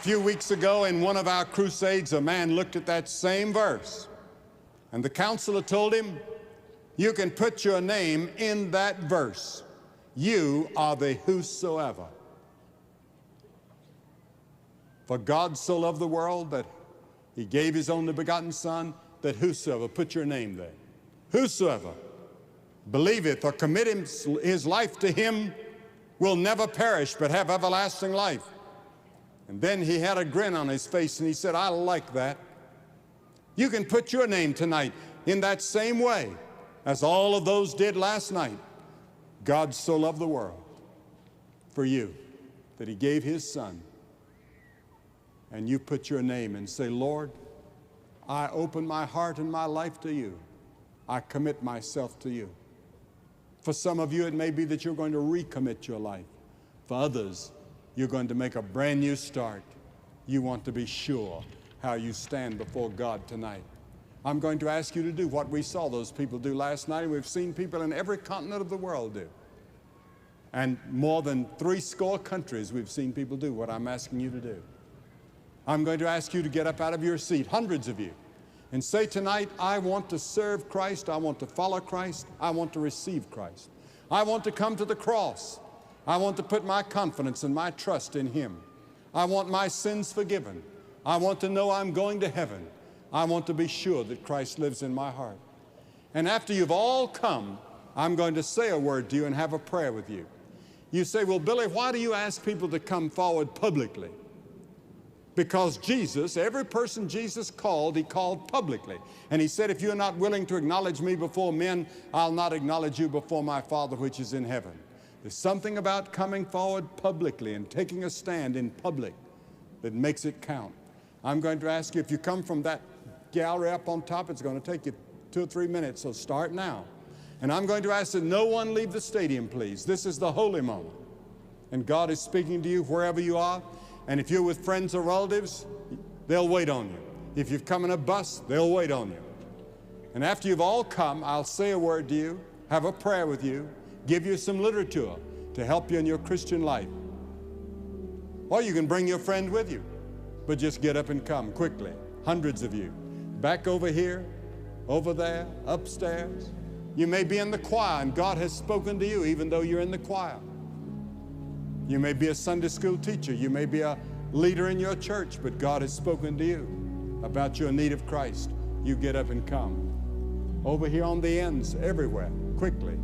A few weeks ago in one of our crusades, a man looked at that same verse, and the counselor told him, you can put your name in that verse. You are the whosoever. For God so loved the world that he gave his only begotten Son, that whosoever, put your name there. Whosoever believeth or commit his life to him will never perish but have everlasting life. And then he had a grin on his face and he said, I like that. You can put your name tonight in that same way as all of those did last night. God so loved the world for you that he gave his Son. And you put your name and say, Lord, I open my heart and my life to you. I commit myself to you. For some of you, it may be that you're going to recommit your life. For others, you're going to make a brand new start. You want to be sure how you stand before God tonight. I'm going to ask you to do what we saw those people do last night, and we've seen people in every continent of the world do. And more than 70 countries we've seen people do what I'm asking you to do. I'm going to ask you to get up out of your seat, hundreds of you, and say tonight, I want to serve Christ, I want to follow Christ, I want to receive Christ. I want to come to the cross. I want to put my confidence and my trust in him. I want my sins forgiven. I want to know I'm going to heaven. I want to be sure that Christ lives in my heart. And after you've all come, I'm going to say a word to you and have a prayer with you. You say, well, Billy, why do you ask people to come forward publicly? Because Jesus, every person Jesus called, he called publicly. And he said, if you're not willing to acknowledge me before men, I'll not acknowledge you before my Father which is in heaven. There's something about coming forward publicly and taking a stand in public that makes it count. I'm going to ask you, if you come from that gallery up on top, it's going to take you 2 or 3 minutes, so start now. And I'm going to ask that no one leave the stadium, please. This is the holy moment. And God is speaking to you wherever you are. And if you're with friends or relatives, they'll wait on you. If you've come in a bus, they'll wait on you. And after you've all come, I'll say a word to you, have a prayer with you, give you some literature to help you in your Christian life. Or you can bring your friend with you, but just get up and come quickly. Hundreds of you. Back over here, over there, upstairs. You may be in the choir and God has spoken to you even though you're in the choir. You may be a Sunday school teacher. You may be a leader in your church, but God has spoken to you about your need of Christ. You get up and come. Over here on the ends, everywhere, quickly.